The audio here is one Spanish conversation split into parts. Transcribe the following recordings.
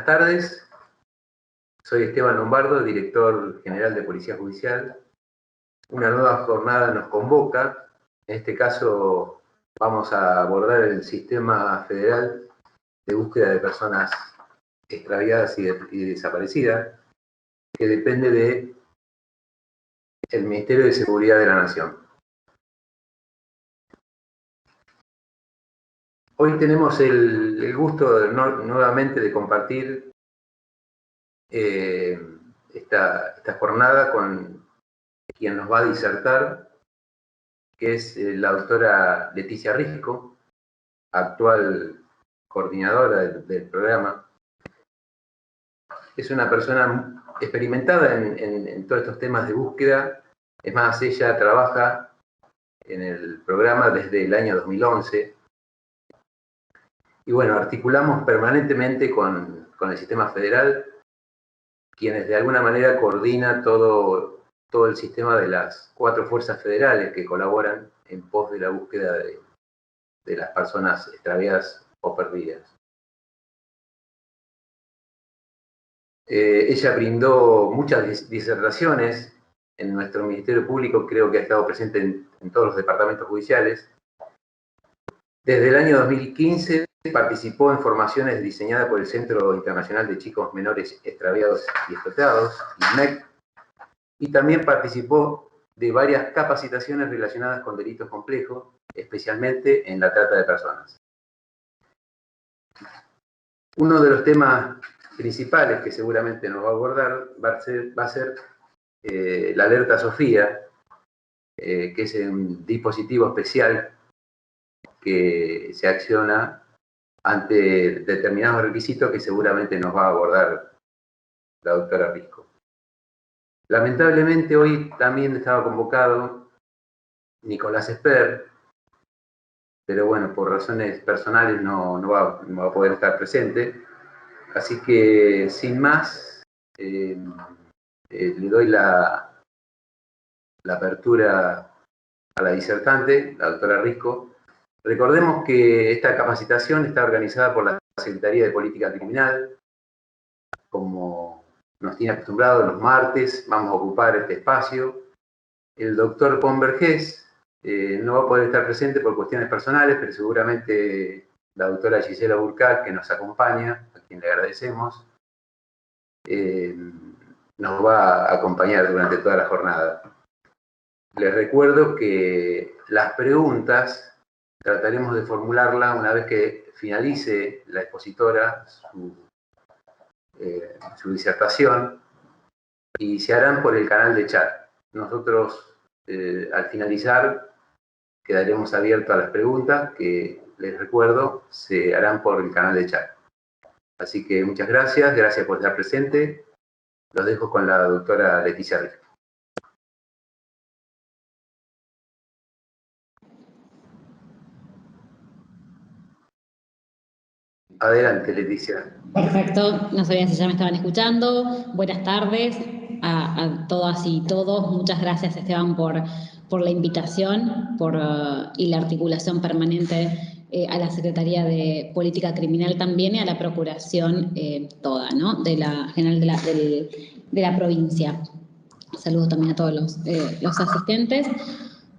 Buenas tardes. Soy Esteban Lombardo, director general de Policía Judicial. Una nueva jornada nos convoca. En este caso vamos a abordar el sistema federal de búsqueda de personas extraviadas y desaparecidas, que depende del Ministerio de Seguridad de la Nación. Hoy tenemos el gusto nuevamente de compartir esta jornada con quien nos va a disertar, que es la doctora Leticia Risco, actual coordinadora del programa. Es una persona experimentada en todos estos temas de búsqueda. Es más, ella trabaja en el programa desde el año 2011. Y bueno, articulamos permanentemente con el sistema federal, quienes de alguna manera coordina todo el sistema de las 4 fuerzas federales que colaboran en pos de la búsqueda de las personas extraviadas o perdidas. Ella brindó muchas disertaciones en nuestro Ministerio Público, creo que ha estado presente en todos los departamentos judiciales. Desde el año 2015 participó en formaciones diseñadas por el Centro Internacional de Chicos Menores Extraviados y Explotados, INMEC, y también participó de varias capacitaciones relacionadas con delitos complejos, especialmente en la trata de personas. Uno de los temas principales que seguramente nos va a abordar va a ser la alerta Sofía, que es un dispositivo especial que se acciona ante determinados requisitos que seguramente nos va a abordar la doctora Risco. Lamentablemente hoy también estaba convocado Nicolás Esper, pero bueno, por razones personales no va a poder estar presente. Así que, sin más, le doy la apertura a la disertante, la doctora Risco. Recordemos que esta capacitación está organizada por la Secretaría de Política Criminal. Como nos tiene acostumbrados los martes, vamos a ocupar este espacio. El doctor Convergés no va a poder estar presente por cuestiones personales, pero seguramente la doctora Gisela Burcat, que nos acompaña, a quien le agradecemos, nos va a acompañar durante toda la jornada. Les recuerdo que las preguntas trataremos de formularlas una vez que finalice la expositora su disertación, y se harán por el canal de chat. Nosotros, al finalizar, quedaremos abiertos a las preguntas que, les recuerdo, se harán por el canal de chat. Así que muchas gracias por estar presente. Los dejo con la doctora Leticia Risco. Adelante, Leticia. Perfecto, no sabía si ya me estaban escuchando. Buenas tardes a todas y todos. Muchas gracias, Esteban, por la invitación y la articulación permanente a la Secretaría de Política Criminal también y a la Procuración toda, ¿no? De la General de la provincia. Saludos también a todos los asistentes.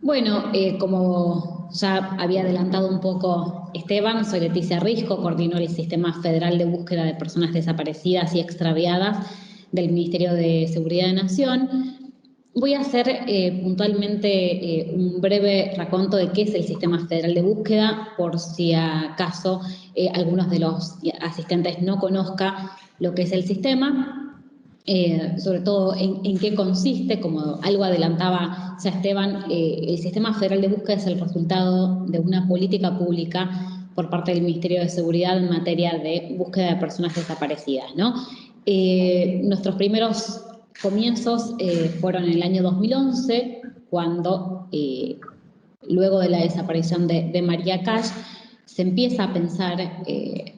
Bueno, como ya había adelantado un poco Esteban, soy Leticia Risco, coordino el Sistema Federal de Búsqueda de Personas Desaparecidas y Extraviadas del Ministerio de Seguridad de Nación. Voy a hacer puntualmente un breve raconto de qué es el Sistema Federal de Búsqueda, por si acaso algunos de los asistentes no conozcan lo que es el sistema. Sobre todo en qué consiste, como algo adelantaba ya Esteban, el Sistema Federal de Búsqueda es el resultado de una política pública por parte del Ministerio de Seguridad en materia de búsqueda de personas desaparecidas, ¿no? Nuestros primeros comienzos fueron en el año 2011, cuando, luego de la desaparición de María Cash, se empieza a pensar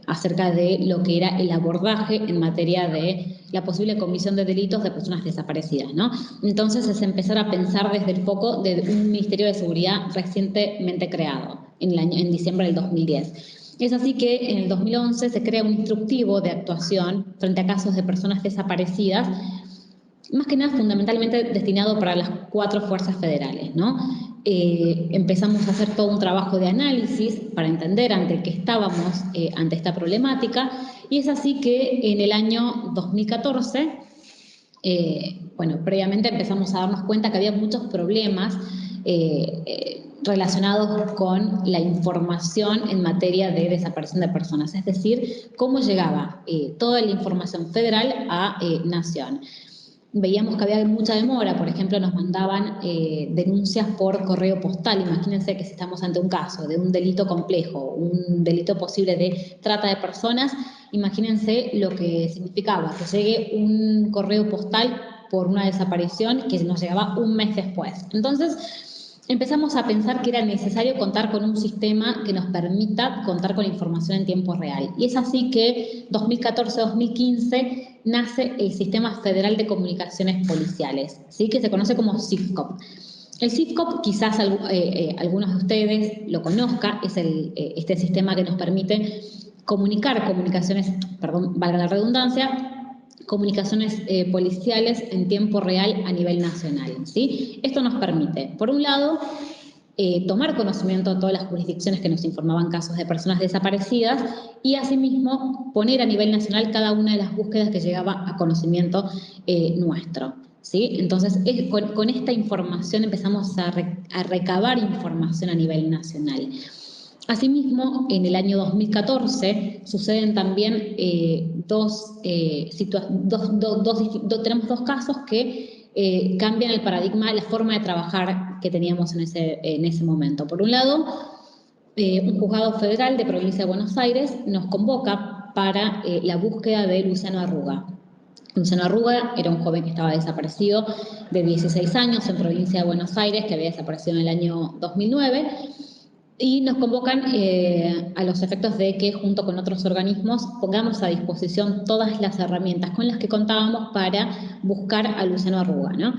acerca de lo que era el abordaje en materia de la posible comisión de delitos de personas desaparecidas, ¿no? Entonces es empezar a pensar desde el foco de un Ministerio de Seguridad recientemente creado, en diciembre del 2010. Es así que en el 2011 se crea un instructivo de actuación frente a casos de personas desaparecidas, más que nada fundamentalmente destinado para las 4 fuerzas federales, ¿no? Empezamos a hacer todo un trabajo de análisis para entender ante qué estábamos ante esta problemática, y es así que en el año 2014, bueno, previamente empezamos a darnos cuenta que había muchos problemas relacionados con la información en materia de desaparición de personas, es decir, cómo llegaba toda la información federal a Nación. Veíamos que había mucha demora, por ejemplo, nos mandaban denuncias por correo postal. Imagínense que si estamos ante un caso de un delito complejo, un delito posible de trata de personas, imagínense lo que significaba que llegue un correo postal por una desaparición que nos llegaba un mes después. Entonces, empezamos a pensar que era necesario contar con un sistema que nos permita contar con información en tiempo real. Y es así que 2014-2015 nace el Sistema Federal de Comunicaciones Policiales, ¿sí? Que se conoce como SIFCOP. El SIFCOP, quizás algunos de ustedes lo conozcan, es este sistema que nos permite comunicar comunicaciones, perdón, valga la redundancia, comunicaciones policiales en tiempo real a nivel nacional, ¿sí? Esto nos permite, por un lado, tomar conocimiento de todas las jurisdicciones que nos informaban casos de personas desaparecidas y asimismo poner a nivel nacional cada una de las búsquedas que llegaba a conocimiento nuestro, ¿sí? Entonces, con esta información empezamos a recabar información a nivel nacional. Asimismo, en el año 2014 suceden también tenemos 2 casos que cambian el paradigma, la forma de trabajar que teníamos en ese momento. Por un lado, un juzgado federal de provincia de Buenos Aires nos convoca para la búsqueda de Luciano Arruga. Luciano Arruga era un joven que estaba desaparecido de 16 años en provincia de Buenos Aires, que había desaparecido en el año 2009, y nos convocan a los efectos de que junto con otros organismos pongamos a disposición todas las herramientas con las que contábamos para buscar a Luciano Arruga, ¿no?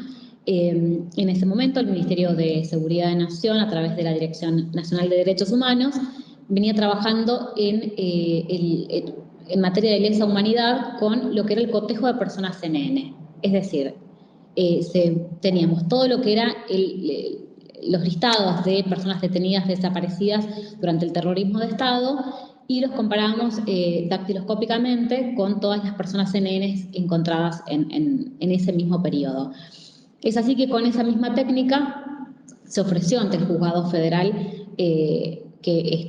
En ese momento el Ministerio de Seguridad de Nación, a través de la Dirección Nacional de Derechos Humanos, venía trabajando en materia de lesa humanidad con lo que era el cotejo de personas CNN. Es decir, teníamos todo lo que era los listados de personas detenidas, desaparecidas durante el terrorismo de Estado, y los comparábamos dactiloscópicamente con todas las personas CNN encontradas en ese mismo periodo. Es así que con esa misma técnica se ofreció ante el juzgado federal que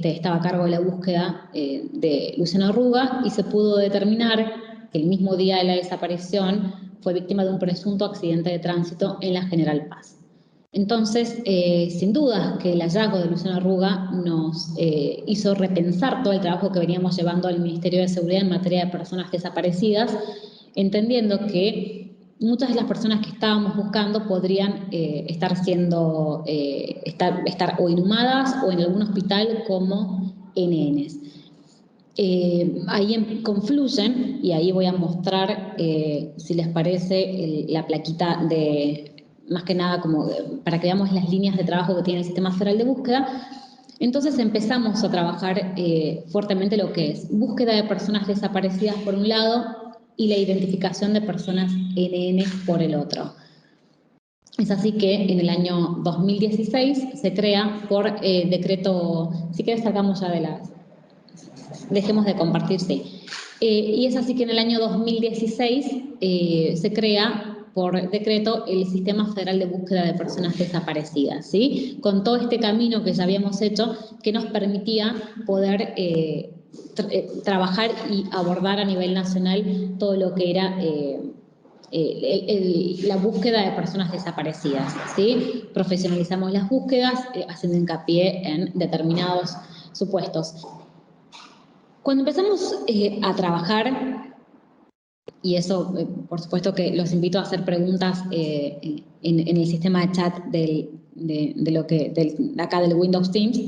estaba a cargo de la búsqueda de Luciano Arruga, y se pudo determinar que el mismo día de la desaparición fue víctima de un presunto accidente de tránsito en la General Paz. Entonces, sin duda que el hallazgo de Luciano Arruga nos hizo repensar todo el trabajo que veníamos llevando al Ministerio de Seguridad en materia de personas desaparecidas, entendiendo que muchas de las personas que estábamos buscando podrían estar o inhumadas o en algún hospital como NNs. Ahí confluyen, y ahí voy a mostrar, si les parece, la plaquita más que nada como para que veamos las líneas de trabajo que tiene el Sistema Federal de Búsqueda. Entonces empezamos a trabajar fuertemente lo que es búsqueda de personas desaparecidas por un lado y la identificación de personas NN por el otro. Es así que en el año 2016 se crea por decreto, si querés sacamos ya dejemos de compartir, sí. Y es así que en el año 2016 se crea por decreto el Sistema Federal de Búsqueda de Personas Desaparecidas, ¿sí? Con todo este camino que ya habíamos hecho que nos permitía poder trabajar y abordar a nivel nacional todo lo que era la búsqueda de personas desaparecidas, ¿sí? Profesionalizamos las búsquedas haciendo hincapié en determinados supuestos. Cuando empezamos a trabajar, y eso por supuesto que los invito a hacer preguntas en el sistema de chat de acá del Windows Teams,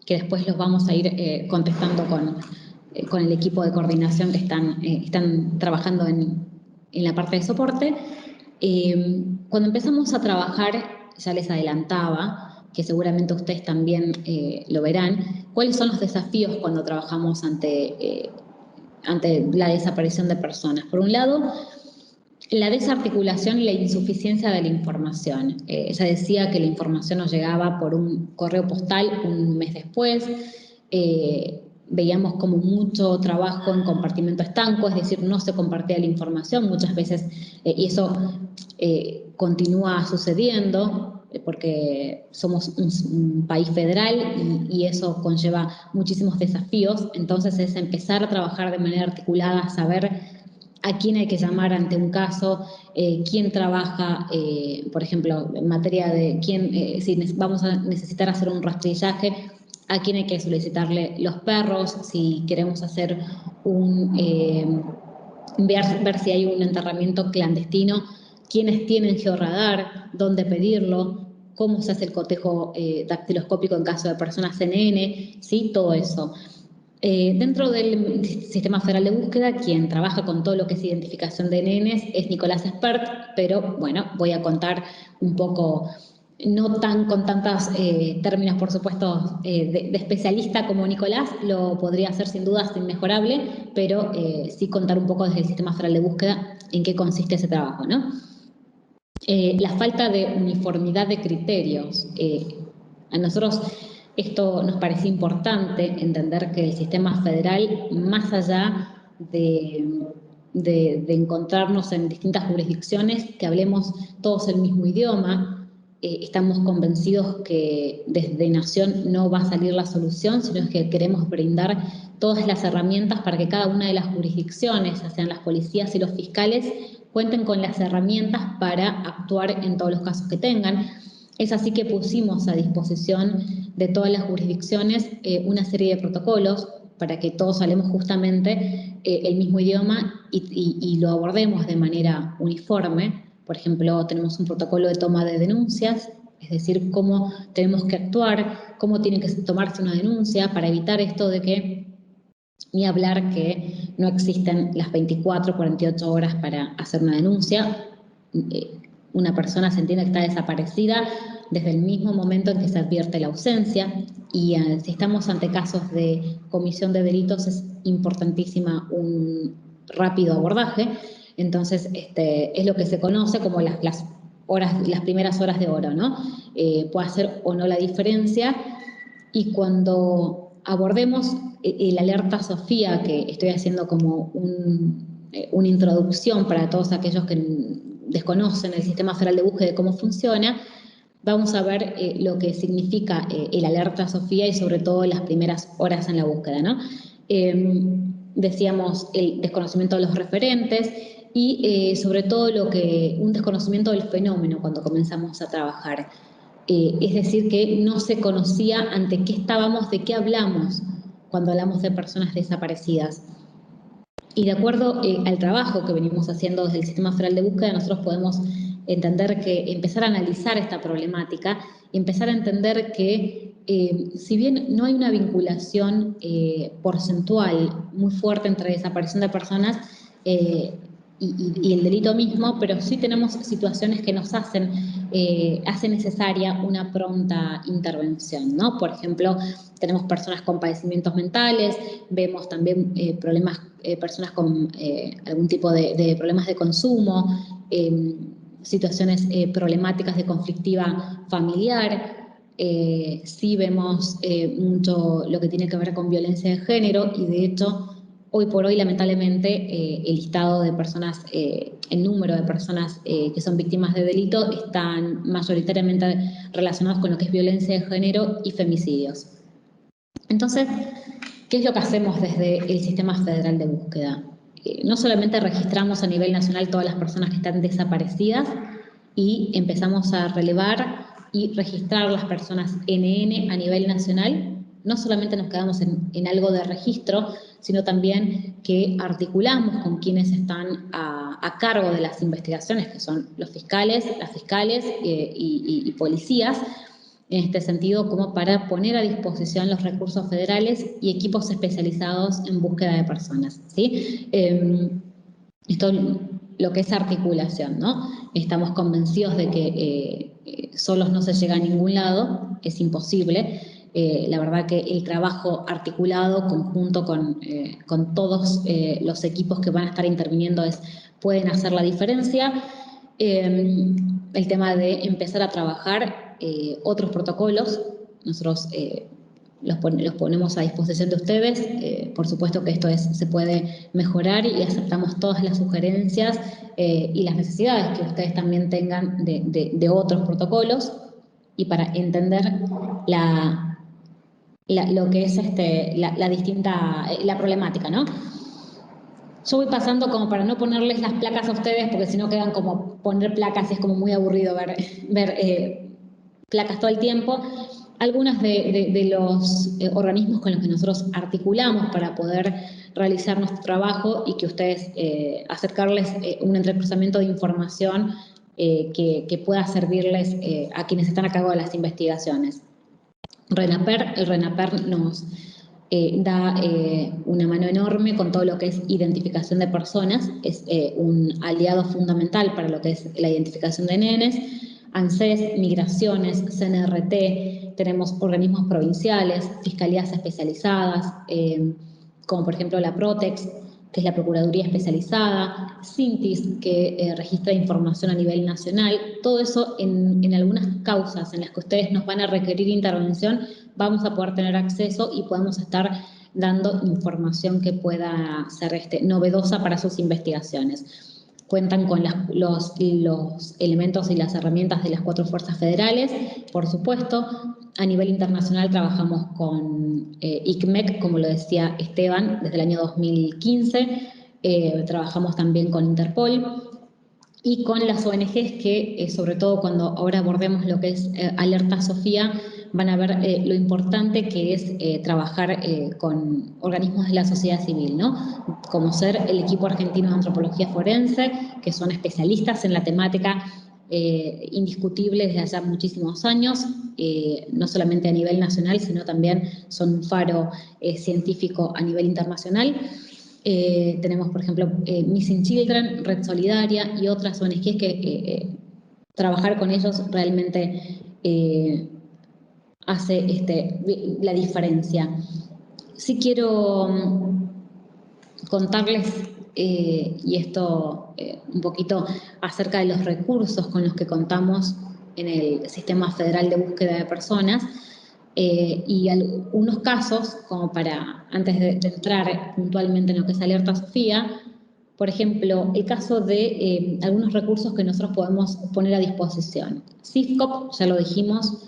que después los vamos a ir contestando con el equipo de coordinación que están trabajando en la parte de soporte. Cuando empezamos a trabajar, ya les adelantaba que seguramente ustedes también lo verán, ¿cuáles son los desafíos cuando trabajamos ante la desaparición de personas? Por un lado, la desarticulación y la insuficiencia de la información. Ella decía que la información nos llegaba por un correo postal un mes después. Veíamos como mucho trabajo en compartimento estanco, es decir, no se compartía la información muchas veces, y eso continúa sucediendo porque somos un país federal y eso conlleva muchísimos desafíos. Entonces es empezar a trabajar de manera articulada, saber a quién hay que llamar ante un caso, quién trabaja, por ejemplo, en materia de si vamos a necesitar hacer un rastrillaje, a quién hay que solicitarle los perros, si queremos hacer ver si hay un enterramiento clandestino, quiénes tienen georradar, dónde pedirlo, cómo se hace el cotejo dactiloscópico en caso de personas NN, ¿sí? Todo eso. Dentro del Sistema Federal de Búsqueda, quien trabaja con todo lo que es identificación de NNs es Nicolás Espert, pero bueno, voy a contar un poco, no con tantos términos, por supuesto, de especialista como Nicolás, lo podría hacer sin duda inmejorable, pero sí contar un poco desde el Sistema Federal de Búsqueda en qué consiste ese trabajo, ¿no? La falta de uniformidad de criterios. A nosotros esto nos parece importante, entender que el sistema federal, más allá de encontrarnos en distintas jurisdicciones, que hablemos todos el mismo idioma, estamos convencidos que desde Nación no va a salir la solución, sino que queremos brindar todas las herramientas para que cada una de las jurisdicciones, ya sean las policías y los fiscales, cuenten con las herramientas para actuar en todos los casos que tengan. Es así que pusimos a disposición de todas las jurisdicciones una serie de protocolos para que todos hablemos justamente el mismo idioma y lo abordemos de manera uniforme. Por ejemplo, tenemos un protocolo de toma de denuncias, es decir, cómo tenemos que actuar, cómo tiene que tomarse una denuncia para evitar esto de que, ni hablar que no existen las 24, 48 horas para hacer una denuncia. Una persona se entiende que está desaparecida desde el mismo momento en que se advierte la ausencia y si estamos ante casos de comisión de delitos es importantísima un rápido abordaje. Entonces, es lo que se conoce como las primeras horas de oro, ¿no? Puede hacer o no la diferencia, y cuando abordemos el alerta Sofía, que estoy haciendo como una introducción para todos aquellos que desconocen el Sistema Federal de Búsqueda y cómo funciona, vamos a ver lo que significa el alerta Sofía y sobre todo las primeras horas en la búsqueda, ¿no? Decíamos el desconocimiento de los referentes y sobre todo un desconocimiento del fenómeno cuando comenzamos a trabajar. Es decir, que no se conocía ante qué estábamos, de qué hablamos cuando hablamos de personas desaparecidas. Y de acuerdo al trabajo que venimos haciendo desde el Sistema Federal de Búsqueda, nosotros podemos entender que empezar a analizar esta problemática y empezar a entender que si bien no hay una vinculación porcentual muy fuerte entre desaparición de personas y el delito mismo, pero sí tenemos situaciones que nos hace necesaria una pronta intervención, ¿no? Por ejemplo, tenemos personas con padecimientos mentales, vemos también personas con algún tipo de problemas de consumo, situaciones problemáticas de conflictiva familiar. Sí vemos mucho lo que tiene que ver con violencia de género y de hecho hoy por hoy lamentablemente el listado de personas, el número de personas que son víctimas de delito están mayoritariamente relacionados con lo que es violencia de género y femicidios. Entonces, ¿qué es lo que hacemos desde el Sistema Federal de Búsqueda? No solamente registramos a nivel nacional todas las personas que están desaparecidas y empezamos a relevar y registrar las personas NN a nivel nacional. No solamente nos quedamos en algo de registro, sino también que articulamos con quienes están a cargo de las investigaciones, que son los fiscales, las fiscales y policías, en este sentido, como para poner a disposición los recursos federales y equipos especializados en búsqueda de personas, ¿sí? Esto lo que es articulación, ¿no? Estamos convencidos de que solos no se llega a ningún lado es imposible. La verdad que el trabajo articulado, conjunto con todos los equipos que van a estar interviniendo pueden hacer la diferencia. El tema de empezar a trabajar otros protocolos, nosotros los ponemos a disposición de ustedes. Por supuesto que esto se puede mejorar y aceptamos todas las sugerencias y las necesidades que ustedes también tengan de otros protocolos, y para entender lo que es la problemática, ¿no? Yo voy pasando como para no ponerles las placas a ustedes, porque si no quedan como poner placas, es como muy aburrido ver placas todo el tiempo. Algunos de los organismos con los que nosotros articulamos para poder realizar nuestro trabajo y que ustedes acercarles un entrecruzamiento de información que pueda servirles a quienes están a cargo de las investigaciones. El RENAPER nos da una mano enorme con todo lo que es identificación de personas, es un aliado fundamental para lo que es la identificación de nenes. ANSES, Migraciones, CNRT, tenemos organismos provinciales, fiscalías especializadas, como por ejemplo la PROTEX, que es la Procuraduría Especializada, CINTIS, que registra información a nivel nacional. Todo eso en algunas causas en las que ustedes nos van a requerir intervención, vamos a poder tener acceso y podemos estar dando información que pueda ser novedosa para sus investigaciones. Cuentan con los elementos y las herramientas de las 4 fuerzas federales, por supuesto. A nivel internacional trabajamos con ICMEC, como lo decía Esteban, desde el año 2015. Trabajamos también con Interpol y con las ONGs que, sobre todo cuando ahora abordemos lo que es Alerta Sofía, van a ver lo importante que es trabajar con organismos de la sociedad civil, ¿no? Como ser el equipo argentino de antropología forense, que son especialistas en la temática, indiscutible desde hace muchísimos años, no solamente a nivel nacional, sino también son un faro científico a nivel internacional. Tenemos, por ejemplo, Missing Children, Red Solidaria y otras ONGs que trabajar con ellos realmente hace la diferencia. Sí quiero contarles, y esto un poquito acerca de los recursos con los que contamos en el Sistema Federal de Búsqueda de Personas, y algunos casos, como antes de entrar puntualmente en lo que es Alerta Sofía. Por ejemplo, el caso de algunos recursos que nosotros podemos poner a disposición. CIFCOP, ya lo dijimos,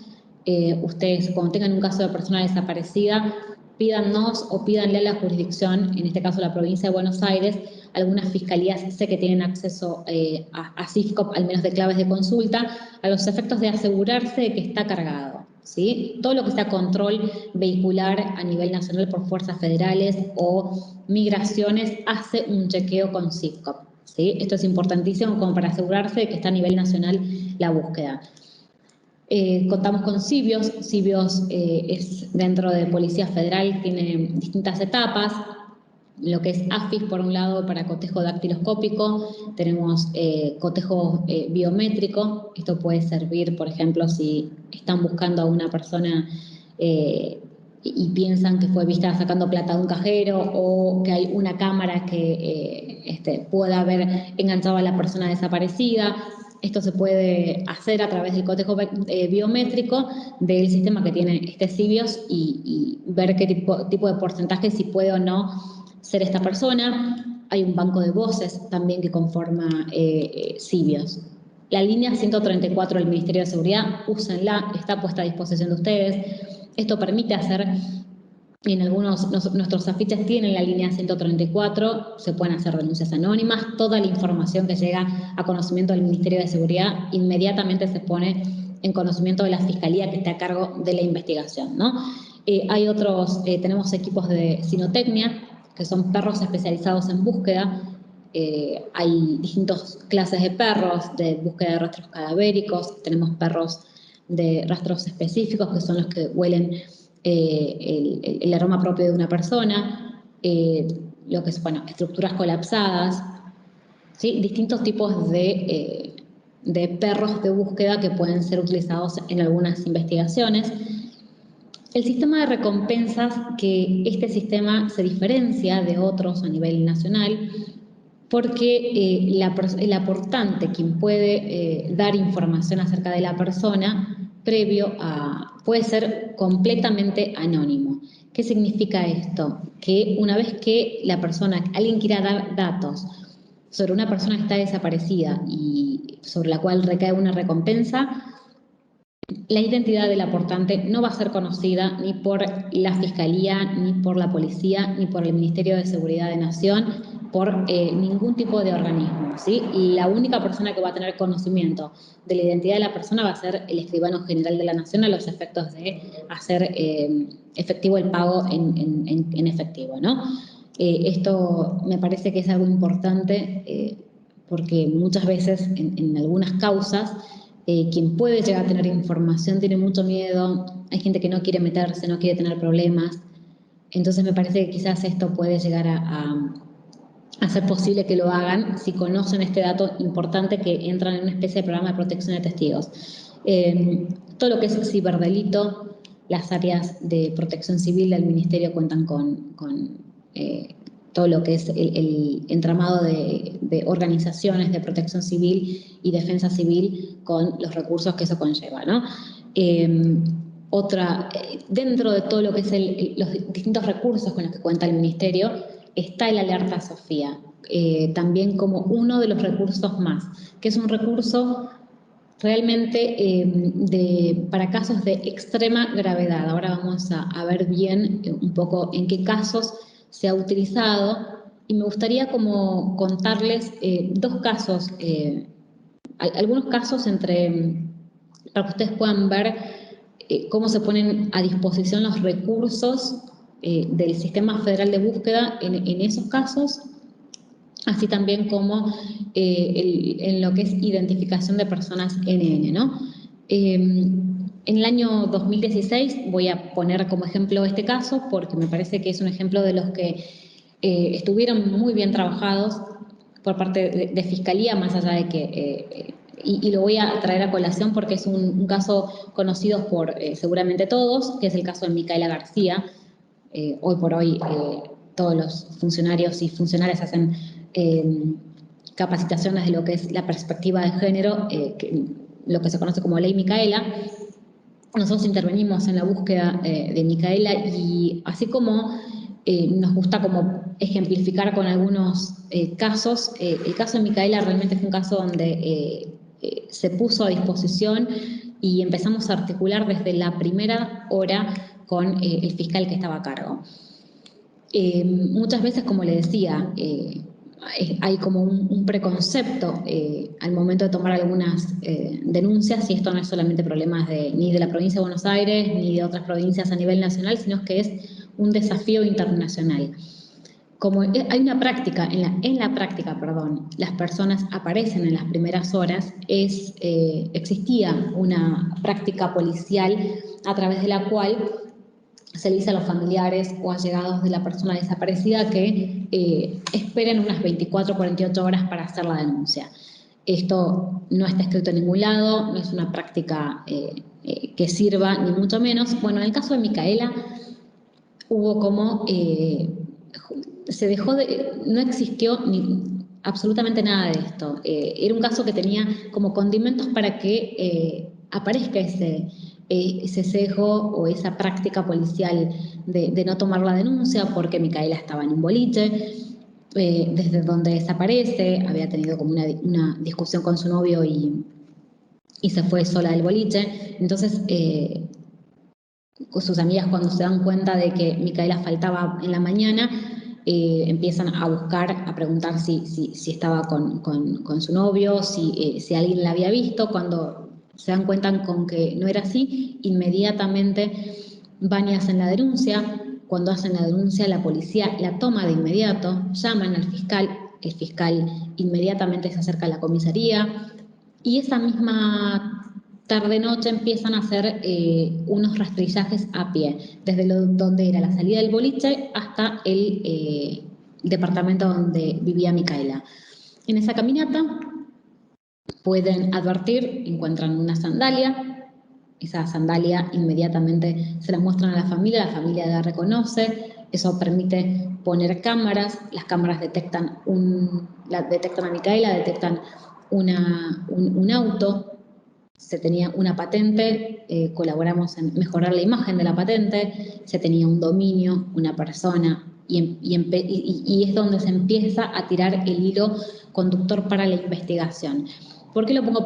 ustedes cuando tengan un caso de persona desaparecida, pídannos o pídanle a la jurisdicción, en este caso la provincia de Buenos Aires. Algunas fiscalías sé que tienen acceso a CIFCOP, al menos de claves de consulta, a los efectos de asegurarse de que está cargado, ¿sí? Todo lo que sea control vehicular a nivel nacional por fuerzas federales o migraciones hace un chequeo con CIFCOP, ¿sí? Esto es importantísimo como para asegurarse de que está a nivel nacional la búsqueda. Contamos con CIBIOS. CIBIOS es dentro de Policía Federal, tiene distintas etapas. Lo que es AFIS, por un lado, para cotejo dactiloscópico, tenemos cotejo biométrico. Esto puede servir, por ejemplo, si están buscando a una persona y piensan que fue vista sacando plata de un cajero, o que hay una cámara que pueda haber enganchado a la persona desaparecida. Esto se puede hacer a través del cotejo biométrico del sistema que tiene CIBIOS y ver qué tipo de porcentaje, si puede o no ser esta persona. Hay un banco de voces también que conforma CIBIOS. La línea 134 del Ministerio de Seguridad, úsenla, está puesta a disposición de ustedes. Esto permite hacer, en algunos, nuestros afiches tienen la línea 134, se pueden hacer denuncias anónimas. Toda la información que llega a conocimiento del Ministerio de Seguridad inmediatamente se pone en conocimiento de la Fiscalía que está a cargo de la investigación, ¿no? Tenemos equipos de sinotecnia, que son perros especializados en búsqueda. Hay distintas clases de perros, de búsqueda de rastros cadavéricos. Tenemos perros de rastros específicos, que son los que huelen el aroma propio de una persona, lo que es, estructuras colapsadas, ¿sí? Distintos tipos de de perros de búsqueda que pueden ser utilizados en algunas investigaciones. El sistema de recompensas, que este sistema se diferencia de otros a nivel nacional, porque el aportante, quien puede dar información acerca de la persona, puede ser completamente anónimo. ¿Qué significa esto? Que una vez que alguien quiera dar datos sobre una persona que está desaparecida y sobre la cual recae una recompensa, la identidad del aportante no va a ser conocida ni por la Fiscalía, ni por la Policía, ni por el Ministerio de Seguridad de Nación, por ningún tipo de organismo, ¿sí? La única persona que va a tener conocimiento de la identidad de la persona va a ser el escribano general de la Nación, a los efectos de hacer efectivo el pago en efectivo, ¿no? Esto me parece que es algo importante porque muchas veces en algunas causas quien puede llegar a tener información tiene mucho miedo, hay gente que no quiere meterse, no quiere tener problemas, entonces me parece que quizás esto puede llegar a ser posible que lo hagan si conocen este dato importante, que entran en una especie de programa de protección de testigos. Todo lo que es ciberdelito, las áreas de protección civil del Ministerio cuentan con todo lo que es el entramado de organizaciones de protección civil y defensa civil con los recursos que eso conlleva, ¿no? Dentro de todo lo que es los distintos recursos con los que cuenta el Ministerio, está el Alerta Sofía, también como uno de los recursos más, que es un recurso realmente para casos de extrema gravedad. Ahora vamos a ver bien un poco en qué casos se ha utilizado, y me gustaría como contarles dos casos, algunos casos para que ustedes puedan ver cómo se ponen a disposición los recursos del Sistema Federal de Búsqueda en esos casos, así también como en lo que es identificación de personas NN, ¿no? En el año 2016, voy a poner como ejemplo este caso porque me parece que es un ejemplo de los que estuvieron muy bien trabajados por parte de Fiscalía, más allá de que, y lo voy a traer a colación porque es un caso conocido por seguramente todos, que es el caso de Micaela García. Hoy por hoy todos los funcionarios y funcionarias hacen capacitaciones de lo que es la perspectiva de género, lo que se conoce como Ley Micaela. Nosotros intervenimos en la búsqueda de Micaela, y así como nos gusta como ejemplificar con algunos casos, el caso de Micaela realmente fue un caso donde se puso a disposición y empezamos a articular desde la primera hora con el fiscal que estaba a cargo. Muchas veces, como le decía, hay como un preconcepto al momento de tomar algunas denuncias, y esto no es solamente problemas ni de la provincia de Buenos Aires ni de otras provincias a nivel nacional, sino que es un desafío internacional. Como hay una práctica, en la práctica, las personas aparecen en las primeras horas, existía una práctica policial a través de la cual se le dice a los familiares o allegados de la persona desaparecida que esperen unas 24 o 48 horas para hacer la denuncia. Esto no está escrito en ningún lado, no es una práctica que sirva, ni mucho menos. Bueno, en el caso de Micaela hubo como no existió absolutamente nada de esto. Era un caso que tenía como condimentos para que aparezca ese sesgo o esa práctica policial de no tomar la denuncia, porque Micaela estaba en un boliche, desde donde desaparece, había tenido como una discusión con su novio y se fue sola del boliche. Entonces, sus amigas, cuando se dan cuenta de que Micaela faltaba en la mañana, empiezan a buscar, a preguntar si estaba con su novio, si alguien la había visto. Cuando se dan cuenta con que no era así, inmediatamente van y hacen la denuncia. Cuando hacen la denuncia, la policía la toma de inmediato, llaman al fiscal, el fiscal inmediatamente se acerca a la comisaría, y esa misma tarde-noche empiezan a hacer unos rastrillajes a pie, desde donde era la salida del boliche hasta el departamento donde vivía Micaela. En esa caminata pueden advertir, encuentran una sandalia, esa sandalia inmediatamente se la muestran a la familia la reconoce, eso permite poner cámaras, las cámaras detectan a Micaela, detectan un auto, se tenía una patente, colaboramos en mejorar la imagen de la patente, se tenía un dominio, una persona, y es donde se empieza a tirar el hilo conductor para la investigación. ¿Por qué lo pongo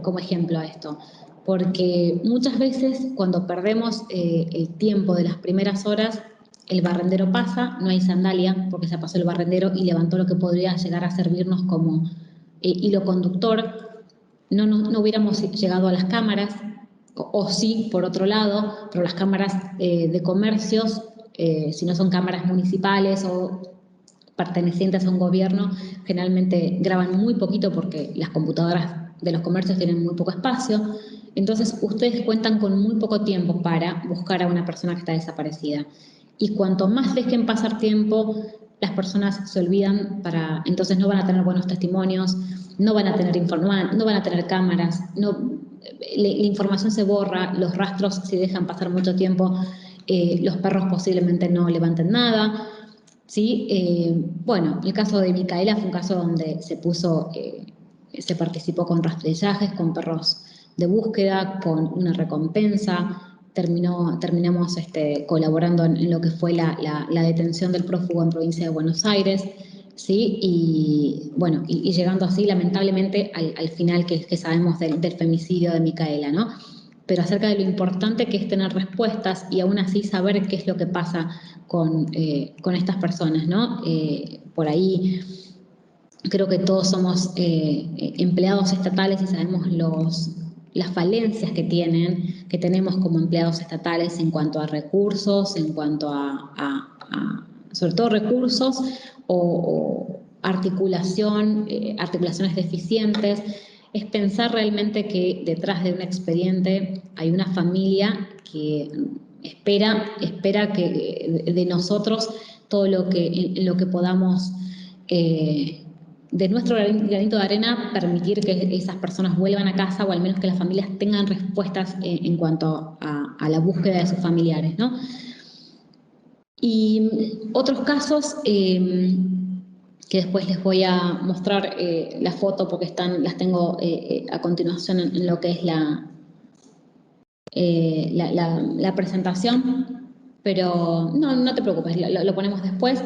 como ejemplo a esto? Porque muchas veces cuando perdemos el tiempo de las primeras horas, el barrendero pasa, no hay sandalia, porque se pasó el barrendero y levantó lo que podría llegar a servirnos como hilo conductor. No hubiéramos llegado a las cámaras, o sí, por otro lado, pero las cámaras de comercios, si no son cámaras municipales o pertenecientes a un gobierno, generalmente graban muy poquito porque las computadoras de los comercios tienen muy poco espacio. Entonces, ustedes cuentan con muy poco tiempo para buscar a una persona que está desaparecida. Y cuanto más dejen pasar tiempo, las personas se olvidan, entonces no van a tener buenos testimonios, no van a tener cámaras, la información se borra, los rastros, si dejan pasar mucho tiempo, los perros posiblemente no levanten nada. ¿Sí? Bueno, el caso de Micaela fue un caso donde se participó con rastrillajes, con perros de búsqueda, con una recompensa. Terminamos colaborando en lo que fue la detención del prófugo en provincia de Buenos Aires, ¿sí? Y bueno, y llegando así, lamentablemente, al final que sabemos del femicidio de Micaela, ¿no? Pero acerca de lo importante que es tener respuestas y aún así saber qué es lo que pasa con estas personas, ¿no? Por ahí creo que todos somos empleados estatales y sabemos las falencias que tenemos como empleados estatales en cuanto a recursos, en cuanto sobre todo recursos o articulaciones deficientes. Es pensar realmente que detrás de un expediente hay una familia que espera que de nosotros todo lo que podamos de nuestro granito de arena permitir que esas personas vuelvan a casa o al menos que las familias tengan respuestas en cuanto a la búsqueda de sus familiares, ¿no? Y otros casos que después les voy a mostrar la foto porque las tengo a continuación en lo que es la presentación, pero no te preocupes, lo ponemos después.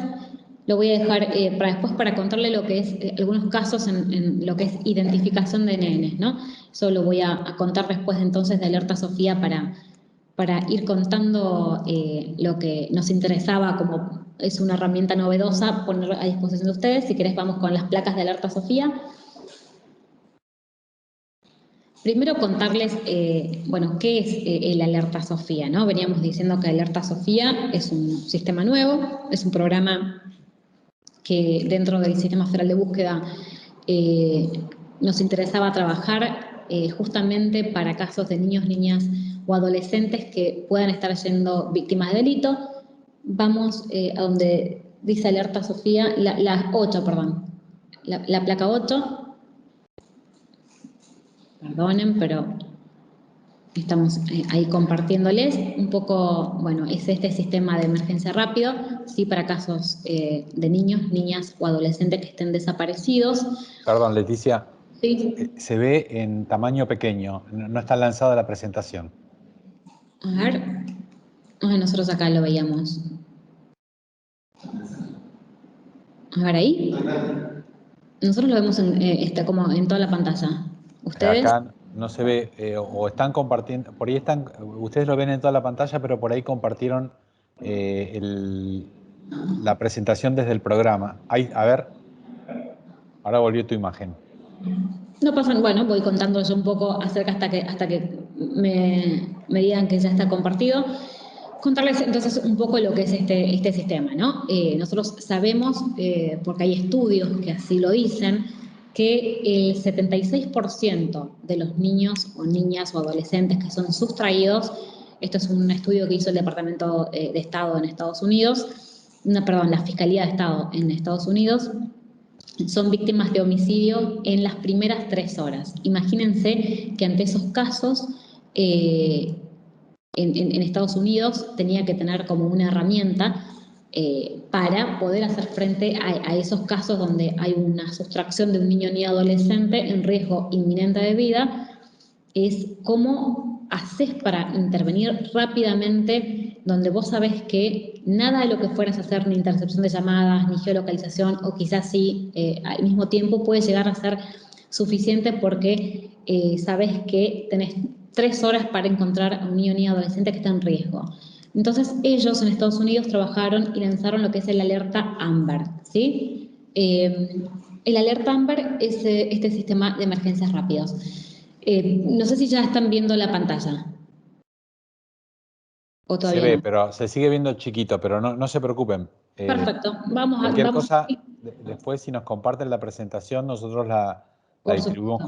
Lo voy a dejar para después para contarle lo que es algunos casos en lo que es identificación de nenes, ¿no? Eso lo voy a contar después entonces de Alerta Sofía para ir contando lo que nos interesaba, como es una herramienta novedosa, poner a disposición de ustedes. Si querés vamos con las placas de Alerta Sofía. Primero contarles, bueno, qué es el Alerta Sofía, ¿no? Veníamos diciendo que Alerta Sofía es un sistema nuevo, es un programa que dentro del Sistema Federal de Búsqueda nos interesaba trabajar justamente para casos de niños, niñas o adolescentes que puedan estar siendo víctimas de delito. Vamos a donde dice Alerta Sofía, la 8, perdón, la placa 8. Perdonen, pero estamos ahí compartiéndoles un poco, bueno, es este sistema de emergencia rápido, sí, para casos de niños, niñas o adolescentes que estén desaparecidos. Perdón, Leticia. Sí. Se ve en tamaño pequeño, no está lanzada la presentación. A ver, nosotros acá lo veíamos. A ver ahí. Nosotros lo vemos como en toda la pantalla. ¿Ustedes? Acá no se ve, o están compartiendo, por ahí están, ustedes lo ven en toda la pantalla, pero por ahí compartieron la presentación desde el programa. Ahí, a ver, ahora volvió tu imagen. No pasan, bueno, voy contando yo un poco acerca hasta que me digan que ya está compartido. Contarles entonces un poco lo que es este sistema, ¿no? Nosotros sabemos, porque hay estudios que así lo dicen, que el 76% de los niños o niñas o adolescentes que son sustraídos, esto es un estudio que hizo el Departamento de Estado en Estados Unidos, la Fiscalía de Estado en Estados Unidos, son víctimas de homicidio en las primeras 3 horas. Imagínense que ante esos casos, en Estados Unidos tenía que tener como una herramienta para poder hacer frente a esos casos donde hay una sustracción de un niño ni adolescente en riesgo inminente de vida, es cómo haces para intervenir rápidamente donde vos sabés que nada de lo que fueras a hacer, ni intercepción de llamadas, ni geolocalización, o quizás sí, al mismo tiempo puede llegar a ser suficiente porque sabés que tenés 3 horas para encontrar a un niño ni adolescente que está en riesgo. Entonces ellos en Estados Unidos trabajaron y lanzaron lo que es el alerta AMBER, ¿sí? El alerta AMBER es este sistema de emergencias rápidos. No sé si ya están viendo la pantalla. ¿O todavía se ve, no? pero se sigue viendo chiquito, pero no se preocupen. Perfecto. Cualquier cosa, después si nos comparten la presentación, nosotros la distribuimos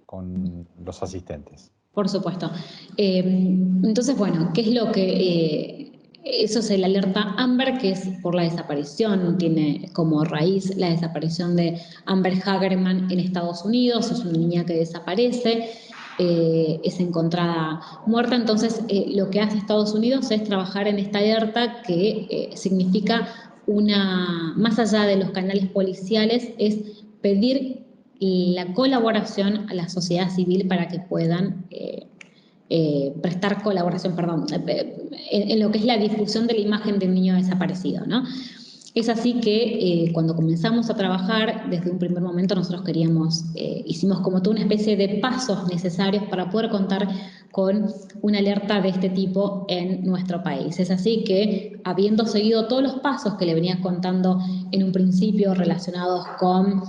con los asistentes. Por supuesto. Entonces, bueno, ¿qué es lo que...? Eso es el alerta AMBER, que es por la desaparición, tiene como raíz la desaparición de Amber Hagerman en Estados Unidos. Es una niña que desaparece, es encontrada muerta. Entonces, lo que hace Estados Unidos es trabajar en esta alerta que significa más allá de los canales policiales, es pedir la colaboración a la sociedad civil para que puedan prestar colaboración, en lo que es la difusión de la imagen de un niño desaparecido, ¿no? Es así que cuando comenzamos a trabajar, desde un primer momento nosotros hicimos como toda una especie de pasos necesarios para poder contar con una alerta de este tipo en nuestro país. Es así que, habiendo seguido todos los pasos que le venía contando en un principio relacionados con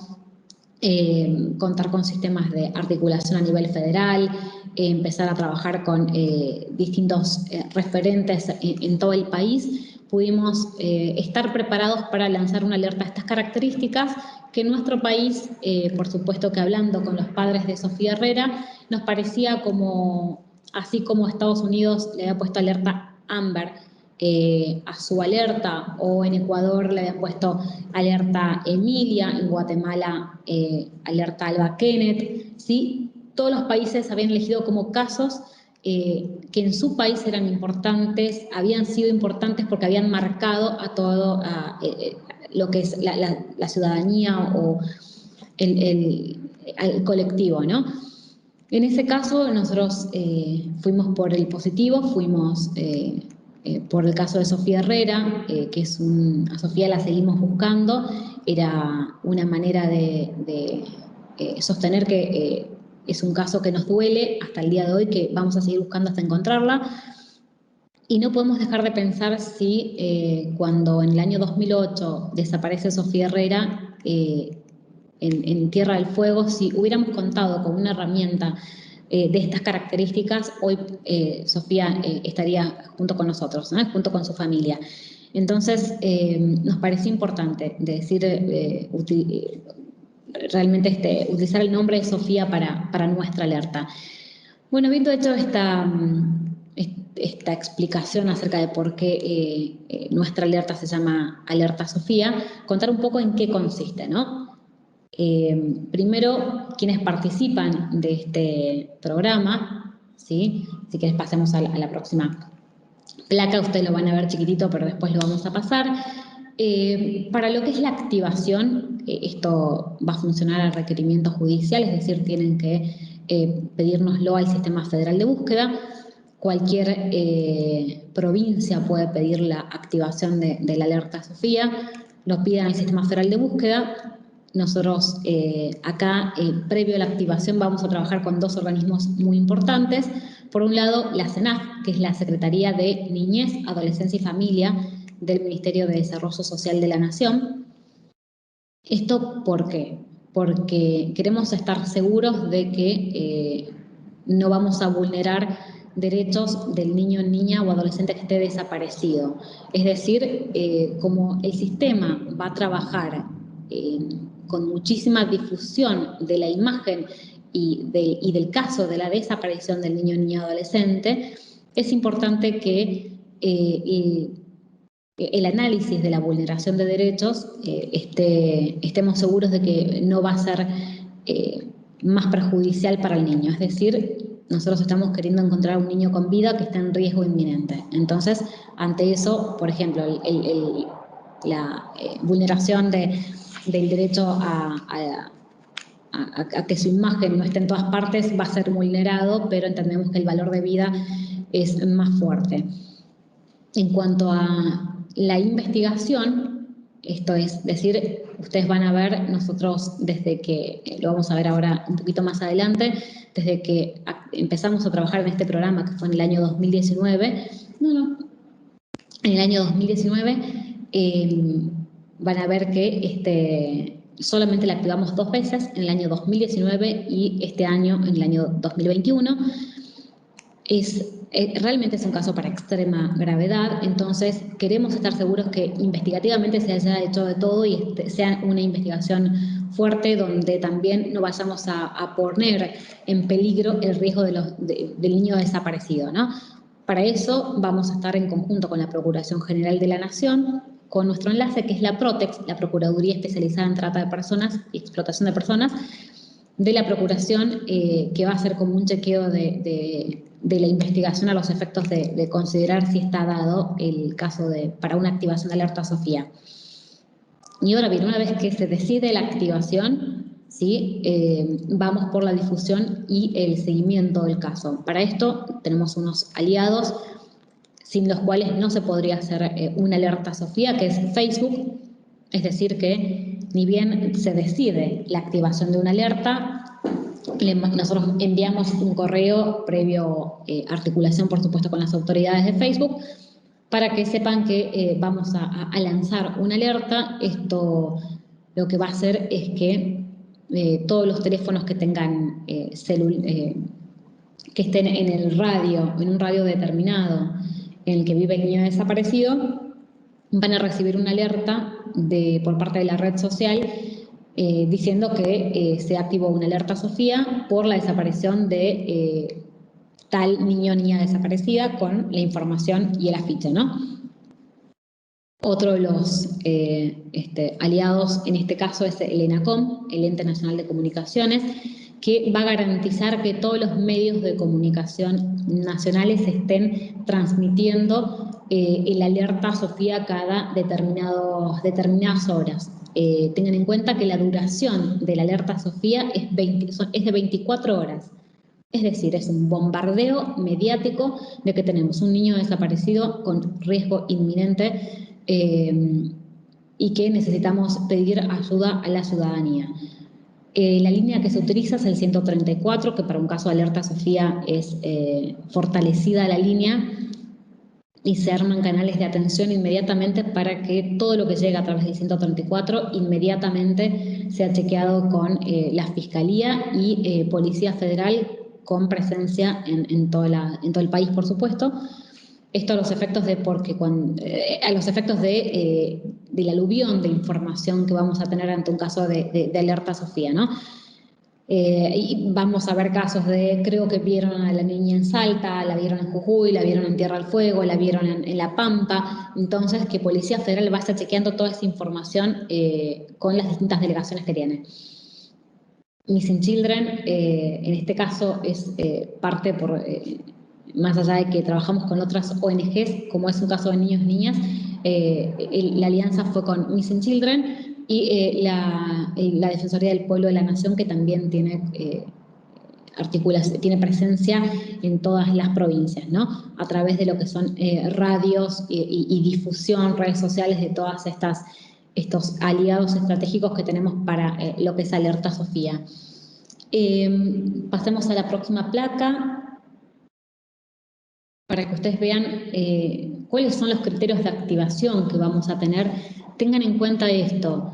contar con sistemas de articulación a nivel federal, empezar a trabajar con distintos referentes en todo el país, pudimos estar preparados para lanzar una alerta de estas características que en nuestro país, por supuesto que hablando con los padres de Sofía Herrera, nos parecía como, así como Estados Unidos le había puesto alerta AMBER a su alerta, o en Ecuador le habían puesto alerta Emilia, en Guatemala alerta Alba Kenneth, ¿sí? Todos los países habían elegido como casos que en su país eran importantes, habían sido importantes porque habían marcado a todo lo que es la ciudadanía o el colectivo, ¿no? En ese caso nosotros fuimos por el positivo, fuimos por el caso de Sofía Herrera, que a Sofía la seguimos buscando. Era una manera de sostener que es un caso que nos duele hasta el día de hoy, que vamos a seguir buscando hasta encontrarla. Y no podemos dejar de pensar si cuando en el año 2008 desaparece Sofía Herrera en Tierra del Fuego, si hubiéramos contado con una herramienta de estas características, hoy Sofía estaría junto con nosotros, ¿no? Junto con su familia. Entonces, nos pareció importante realmente utilizar el nombre de Sofía para nuestra alerta. Bueno, habiendo hecho esta explicación acerca de por qué nuestra alerta se llama Alerta Sofía, contar un poco en qué consiste, ¿no? Primero, quienes participan de este programa, ¿sí? Si quieres pasemos a la próxima placa, ustedes lo van a ver chiquitito, pero después lo vamos a pasar. Para lo que es la activación, esto va a funcionar a requerimiento judicial, es decir, tienen que pedírnoslo al Sistema Federal de Búsqueda. Cualquier provincia puede pedir la activación de la alerta Sofía, lo piden al Sistema Federal de Búsqueda. Nosotros acá, previo a la activación, vamos a trabajar con 2 organismos muy importantes. Por un lado, la CENAF, que es la Secretaría de Niñez, Adolescencia y Familia del Ministerio de Desarrollo Social de la Nación. ¿Esto por qué? Porque queremos estar seguros de que no vamos a vulnerar derechos del niño, niña o adolescente que esté desaparecido. Es decir, como el sistema va a trabajar con muchísima difusión de la imagen y del caso de la desaparición del niño, niña, adolescente, es importante que el análisis de la vulneración de derechos estemos seguros de que no va a ser más perjudicial para el niño. Es decir, nosotros estamos queriendo encontrar un niño con vida que está en riesgo inminente. Entonces, ante eso, por ejemplo, la vulneración del derecho a que su imagen no esté en todas partes va a ser vulnerado, pero entendemos que el valor de vida es más fuerte. En cuanto a la investigación, esto es decir, ustedes van a ver, nosotros desde que, lo vamos a ver ahora un poquito más adelante, desde que empezamos a trabajar en este programa, que fue en el año 2019, en el año 2019 van a ver que solamente la activamos 2 veces, en el año 2019 y este año, en el año 2021. Realmente es un caso para extrema gravedad, entonces queremos estar seguros que investigativamente se haya hecho de todo y sea una investigación fuerte donde también no vayamos a poner en peligro el riesgo del niño desaparecido, ¿no? Para eso vamos a estar en conjunto con la Procuración General de la Nación, con nuestro enlace que es la PROTEX, la Procuraduría Especializada en Trata de Personas y Explotación de Personas, de la Procuración, que va a hacer como un chequeo de la investigación a los efectos de considerar si está dado el caso para una activación de alerta Sofía. Y ahora bien, una vez que se decide la activación, ¿sí? Vamos por la difusión y el seguimiento del caso. Para esto tenemos unos aliados sin los cuales no se podría hacer una alerta Sofía, que es Facebook. Es decir, que ni bien se decide la activación de una alerta, nosotros enviamos un correo previo articulación, por supuesto, con las autoridades de Facebook, para que sepan que vamos a lanzar una alerta. Esto lo que va a hacer es que todos los teléfonos que tengan que estén en el radio, en un radio determinado en el que vive el niño desaparecido, van a recibir una alerta por parte de la red social diciendo que se activó una alerta Sofía por la desaparición de tal niño o niña desaparecida con la información y el afiche, ¿no? Otro de los aliados en este caso es el ENACOM, el Ente Nacional de Comunicaciones, que va a garantizar que todos los medios de comunicación nacionales estén transmitiendo el alerta Sofía cada determinadas horas. Tengan en cuenta que la duración de la alerta Sofía es de 24 horas. Es decir, es un bombardeo mediático de que tenemos un niño desaparecido con riesgo inminente y que necesitamos pedir ayuda a la ciudadanía. La línea que se utiliza es el 134, que para un caso de alerta Sofía es fortalecida la línea y se arman canales de atención inmediatamente para que todo lo que llega a través del 134 inmediatamente sea chequeado con la Fiscalía y Policía Federal con presencia en todo el país, por supuesto. Esto a los efectos del aluvión de información que vamos a tener ante un caso de alerta Sofía, ¿no? Y vamos a ver casos creo que vieron a la niña en Salta, la vieron en Jujuy, la vieron en Tierra del Fuego, la vieron en La Pampa. Entonces, que Policía Federal va a estar chequeando toda esa información con las distintas delegaciones que tiene. Missing Children, en este caso, es parte más allá de que trabajamos con otras ONGs, como es un caso de niños y niñas, la alianza fue con Missing Children y la Defensoría del Pueblo de la Nación, que también tiene presencia en todas las provincias, ¿no? A través de lo que son radios y difusión, redes sociales de todas estos aliados estratégicos que tenemos para lo que es Alerta Sofía. Pasemos a la próxima placa para que ustedes vean cuáles son los criterios de activación que vamos a tener. Tengan en cuenta esto,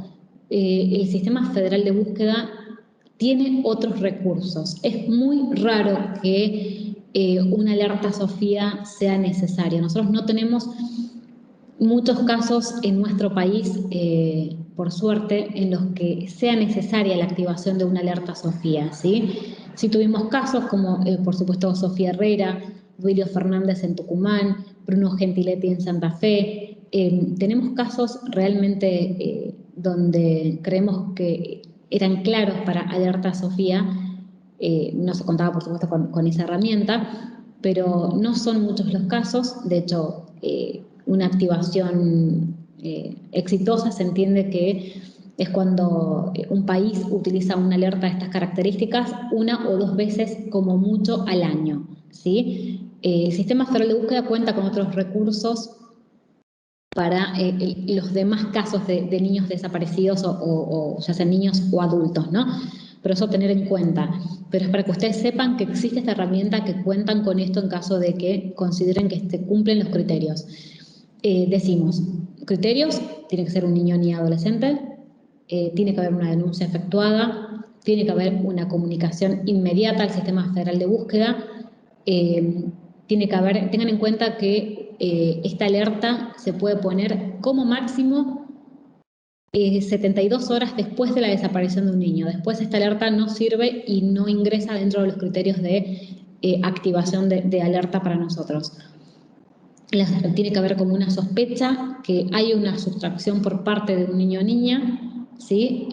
el Sistema Federal de Búsqueda tiene otros recursos. Es muy raro que una alerta Sofía sea necesaria. Nosotros no tenemos muchos casos en nuestro país, por suerte, en los que sea necesaria la activación de una alerta Sofía, ¿sí? Sí tuvimos casos como, por supuesto, Sofía Herrera, Duilio Fernández en Tucumán, Bruno Gentiletti en Santa Fe, tenemos casos realmente donde creemos que eran claros para Alerta Sofía. No se contaba, por supuesto, con esa herramienta, pero no son muchos los casos. De hecho, una activación exitosa se entiende que es cuando un país utiliza una alerta de estas características 1 o 2 veces como mucho al año, ¿sí? El Sistema Federal de Búsqueda cuenta con otros recursos para los demás casos de niños desaparecidos o ya sean niños o adultos, ¿no? Pero eso tener en cuenta. Pero es para que ustedes sepan que existe esta herramienta, que cuentan con esto en caso de que consideren que se cumplen los criterios. Decimos, criterios, tiene que ser un niño ni adolescente, tiene que haber una denuncia efectuada, tiene que haber una comunicación inmediata al Sistema Federal de Búsqueda, tiene que haber, tengan en cuenta que esta alerta se puede poner como máximo 72 horas después de la desaparición de un niño. Después esta alerta no sirve y no ingresa dentro de los criterios de activación de alerta para nosotros. Tiene que haber como una sospecha que hay una sustracción por parte de un niño o niña, ¿sí?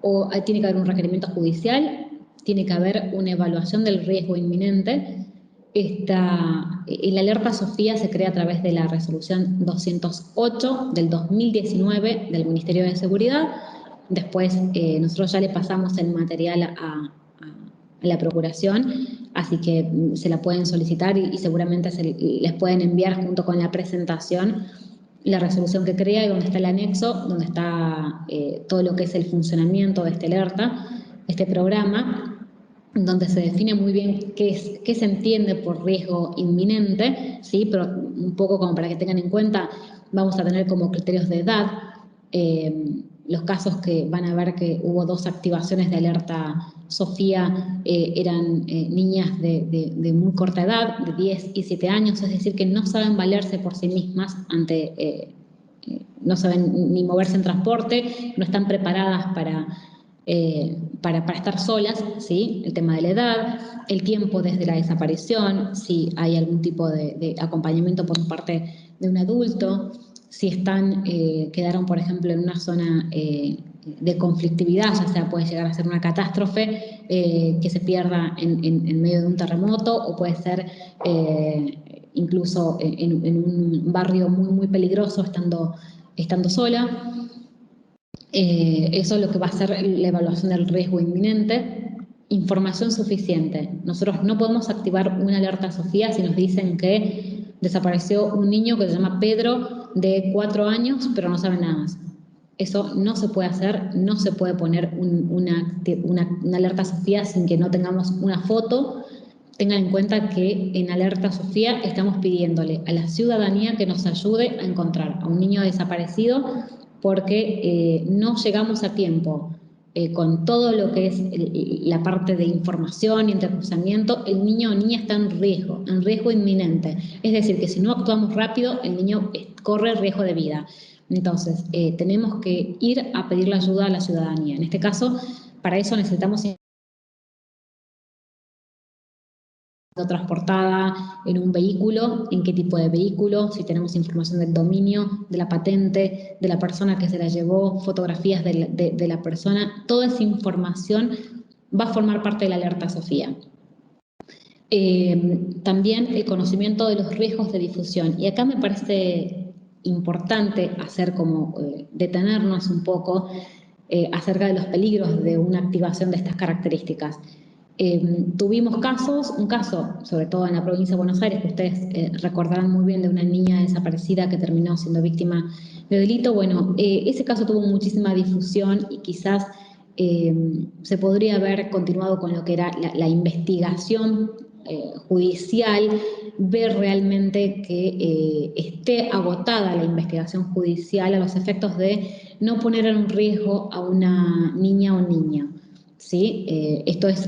O tiene que haber un requerimiento judicial, tiene que haber una evaluación del riesgo inminente. La alerta Sofía se crea a través de la resolución 208 del 2019 del Ministerio de Seguridad. Después nosotros ya le pasamos el material a la Procuración, así que se la pueden solicitar y seguramente les pueden enviar junto con la presentación la resolución que crea y donde está el anexo, donde está todo lo que es el funcionamiento de esta alerta, este programa, donde se define muy bien qué se entiende por riesgo inminente, ¿sí? Pero un poco como para que tengan en cuenta, vamos a tener como criterios de edad, los casos que van a ver que hubo 2 activaciones de alerta Sofía eran niñas de muy corta edad, de 10 y 7 años, es decir, que no saben valerse por sí mismas no saben ni moverse en transporte, no están preparadas para estar solas, ¿sí? El tema de la edad, el tiempo desde la desaparición, si hay algún tipo de acompañamiento por parte de un adulto, si quedaron, por ejemplo, en una zona de conflictividad, ya sea puede llegar a ser una catástrofe que se pierda en medio de un terremoto, o puede ser incluso en un barrio muy, muy peligroso estando sola. Eso es lo que va a ser la evaluación del riesgo inminente. Información suficiente. Nosotros no podemos activar una alerta Sofía si nos dicen que desapareció un niño que se llama Pedro de 4 años, pero no saben nada más. Eso no se puede hacer, no se puede poner una alerta Sofía sin que no tengamos una foto. Tengan en cuenta que en Alerta Sofía estamos pidiéndole a la ciudadanía que nos ayude a encontrar a un niño desaparecido porque no llegamos a tiempo con todo lo que es la parte de información y entrecruzamiento. El niño o niña está en riesgo inminente. Es decir, que si no actuamos rápido, el niño corre riesgo de vida. Entonces, tenemos que ir a pedirle ayuda a la ciudadanía. En este caso, para eso necesitamos transportada en un vehículo, en qué tipo de vehículo, si tenemos información del dominio, de la patente, de la persona que se la llevó, fotografías de la persona, toda esa información va a formar parte de la alerta Sofía. También el conocimiento de los riesgos de difusión. Y acá me parece importante hacer como detenernos un poco acerca de los peligros de una activación de estas características. Tuvimos un caso, sobre todo en la provincia de Buenos Aires, que ustedes recordarán muy bien, de una niña desaparecida que terminó siendo víctima de delito. Bueno, ese caso tuvo muchísima difusión y quizás se podría haber continuado con lo que era la investigación judicial, ver realmente que esté agotada la investigación judicial a los efectos de no poner en riesgo a una niña o niño. ¿Sí?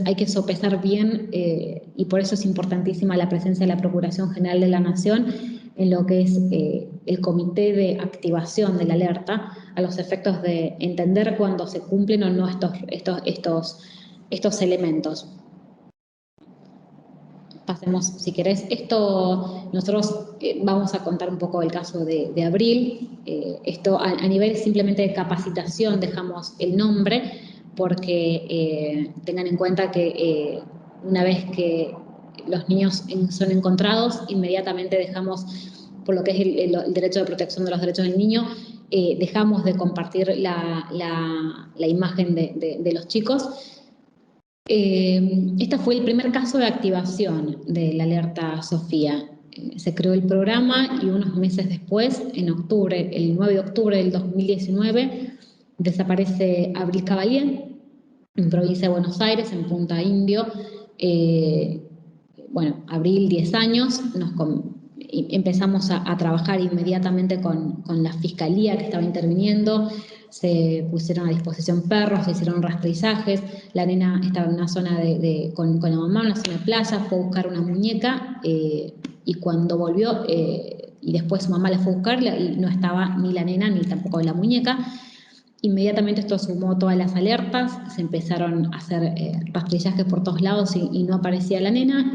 Hay que sopesar bien y por eso es importantísima la presencia de la Procuración General de la Nación en lo que es el comité de activación de la alerta a los efectos de entender cuándo se cumplen o no estos elementos. pasemos, si querés. Nosotros vamos a contar un poco el caso de Abril. Esto a nivel simplemente de capacitación dejamos el nombre, porque tengan en cuenta que una vez que los niños son encontrados, inmediatamente dejamos, por lo que es el derecho de protección de los derechos del niño, dejamos de compartir la imagen de los chicos. Este fue el primer caso de activación de la alerta Sofía. Se creó el programa y unos meses después, en octubre, el 9 de octubre del 2019, desaparece Abril Cavalier, en provincia de Buenos Aires, en Punta Indio. Bueno, Abril, 10 años, empezamos a trabajar inmediatamente con la fiscalía que estaba interviniendo. Se pusieron a disposición perros, se hicieron rastrizajes. La nena estaba en una zona con la mamá, en una zona de playa, fue a buscar una muñeca y cuando volvió, y después su mamá la fue a buscar, y no estaba ni la nena ni tampoco la muñeca. Inmediatamente esto sumó todas las alertas, se empezaron a hacer rastrillajes por todos lados y no aparecía la nena.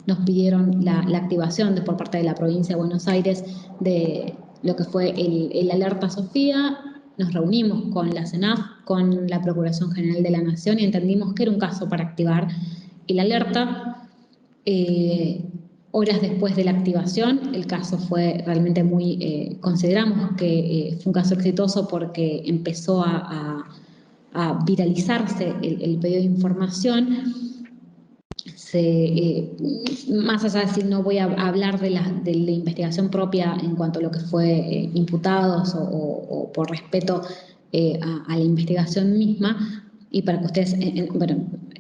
Nos pidieron la activación por parte de la provincia de Buenos Aires de lo que fue el alerta Sofía. Nos reunimos con la CENAF, con la Procuración General de la Nación, y entendimos que era un caso para activar el alerta. Horas después de la activación, el caso fue realmente consideramos que fue un caso exitoso porque empezó a viralizarse el pedido de información. Más allá de decir, no voy a hablar de la investigación propia en cuanto a lo que fue imputados o por respeto a la investigación misma, y para que ustedes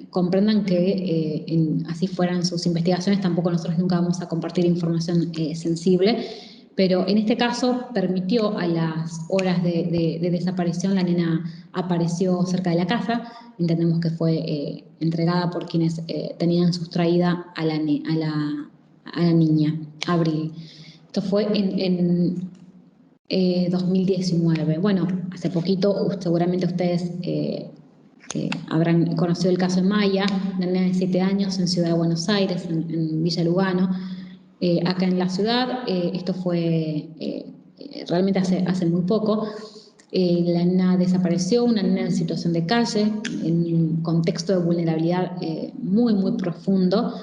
comprendan que así fueran sus investigaciones, tampoco nosotros nunca vamos a compartir información sensible, pero en este caso permitió a las horas de desaparición, la nena apareció cerca de la casa. Entendemos que fue entregada por quienes tenían sustraída a la niña, Abril. Esto fue en 2019. Bueno, hace poquito seguramente ustedes habrán conocido el caso de Maya, una nena de 7 años en Ciudad de Buenos Aires, en Villa Lugano. Acá en la ciudad, esto fue realmente hace muy poco. La nena desapareció, una nena en situación de calle, en un contexto de vulnerabilidad muy profundo.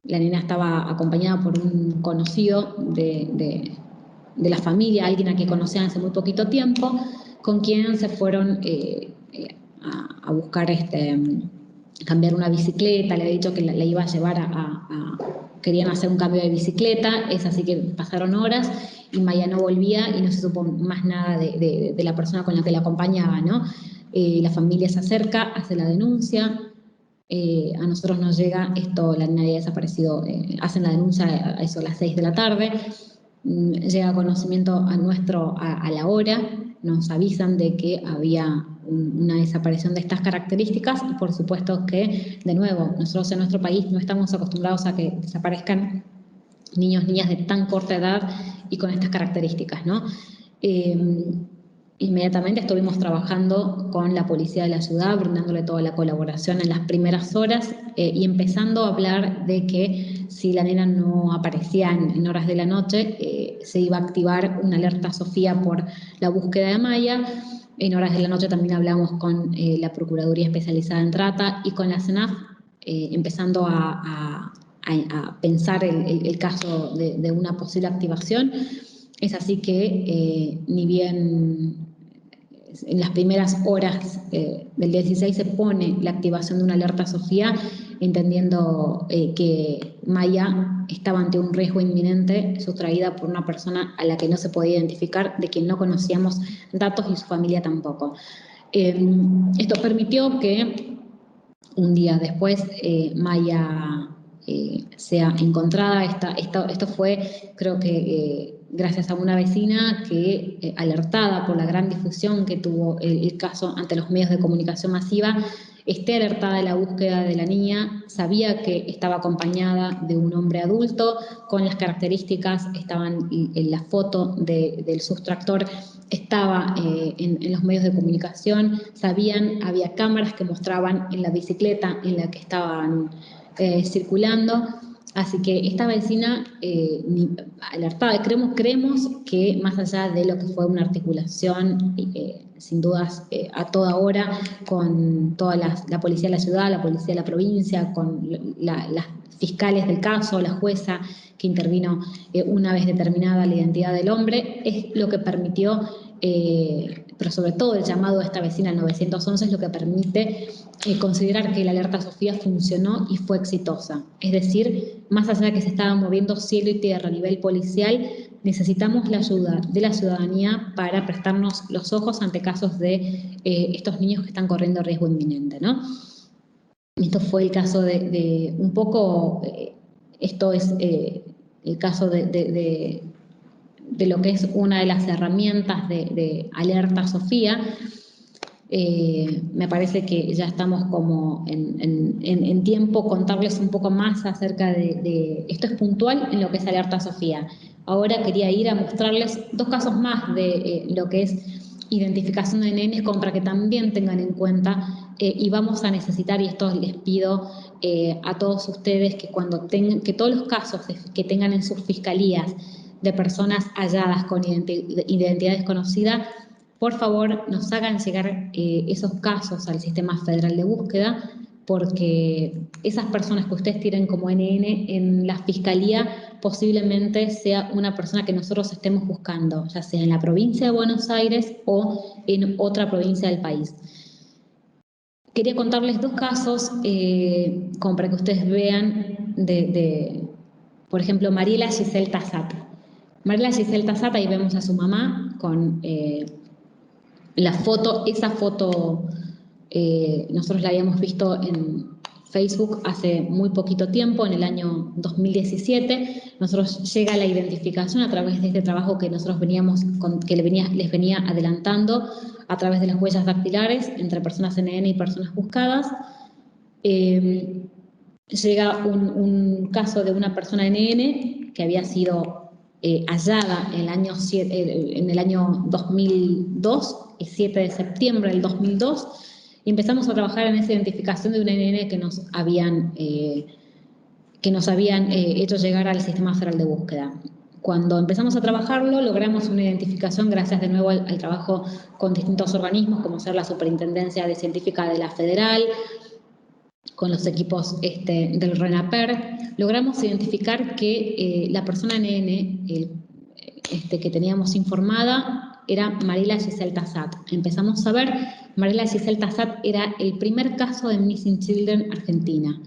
La nena estaba acompañada por un conocido de la familia, alguien a quien conocían hace muy poquito tiempo, con quien se fueron a buscar cambiar una bicicleta. Le había dicho que la iba a llevar querían hacer un cambio de bicicleta. Es así que pasaron horas y Maya no volvía y no se supo más nada de la persona con la que la acompañaba, ¿no? La familia se acerca, hace la denuncia. A nosotros nos llega esto, la nena había desaparecido, hacen la denuncia a eso a las 6 de la tarde. Llega a conocimiento a la hora, nos avisan de que había una desaparición de estas características, y por supuesto que, de nuevo, nosotros en nuestro país no estamos acostumbrados a que desaparezcan niños, niñas de tan corta edad y con estas características, ¿no? Inmediatamente estuvimos trabajando con la policía de la ciudad, brindándole toda la colaboración en las primeras horas y empezando a hablar de que si la nena no aparecía en horas de la noche, se iba a activar una alerta Sofía por la búsqueda de Maya. En horas de la noche también hablamos con la Procuraduría Especializada en Trata y con la CENAF, empezando a pensar el caso de una posible activación. Es así que ni bien en las primeras horas del 16 se pone la activación de una alerta Sofía, entendiendo que Maya estaba ante un riesgo inminente, sustraída por una persona a la que no se podía identificar, de quien no conocíamos datos y su familia tampoco. Esto permitió que un día después Maya sea encontrada. Esto fue, creo que gracias a una vecina que, alertada por la gran difusión que tuvo el caso ante los medios de comunicación masiva, esté alertada de la búsqueda de la niña, sabía que estaba acompañada de un hombre adulto, con las características, estaban en la foto del sustractor, estaba en los medios de comunicación, sabían, había cámaras que mostraban en la bicicleta en la que estaban circulando. Así que esta vecina, alertada, creemos que más allá de lo que fue una articulación, sin dudas, a toda hora, con toda la policía de la ciudad, la policía de la provincia, con las fiscales del caso, la jueza que intervino una vez determinada la identidad del hombre, es lo que permitió, pero sobre todo el llamado de esta vecina al 911 es lo que permite considerar que la alerta Sofía funcionó y fue exitosa. Es decir, más allá de que se estaba moviendo cielo y tierra a nivel policial, necesitamos la ayuda de la ciudadanía para prestarnos los ojos ante casos de estos niños que están corriendo riesgo inminente, ¿no? Esto fue el caso de un poco, esto es el caso de lo que es una de las herramientas de Alerta Sofía. Me parece que ya estamos como en tiempo contarles un poco más acerca de esto es puntual en lo que es Alerta Sofía. Ahora quería ir a mostrarles 2 casos más de lo que es identificación de nenes para que también tengan en cuenta y vamos a necesitar, y esto les pido a todos ustedes, que cuando tengan, que todos los casos que tengan en sus fiscalías de personas halladas con identidad desconocida, por favor nos hagan llegar esos casos al Sistema Federal de Búsqueda, porque esas personas que ustedes tienen como NN en la Fiscalía posiblemente sea una persona que nosotros estemos buscando, ya sea en la provincia de Buenos Aires o en otra provincia del país. Quería contarles 2 casos como para que ustedes vean por ejemplo, Mariela Giselle Tassat. Mariela Giselle Tassat, ahí vemos a su mamá con la foto, esa foto nosotros la habíamos visto en Facebook hace muy poquito tiempo, en el año 2017. Nosotros llega la identificación a través de este trabajo que nosotros les venía adelantando a través de las huellas dactilares entre personas NN y personas buscadas. Llega un caso de una persona NN que había sido hallada en el año 2002, el 7 de septiembre del 2002, y empezamos a trabajar en esa identificación de un NN que nos habían hecho llegar al Sistema Federal de Búsqueda. Cuando empezamos a trabajarlo, logramos una identificación gracias de nuevo al trabajo con distintos organismos, como ser la Superintendencia de Científica de la Federal, con los equipos del RENAPER. Logramos identificar que la persona NN que teníamos informada era Mariela Giselle Tassat. Empezamos a ver, Mariela Giselle Tassat era el primer caso de Missing Children Argentina.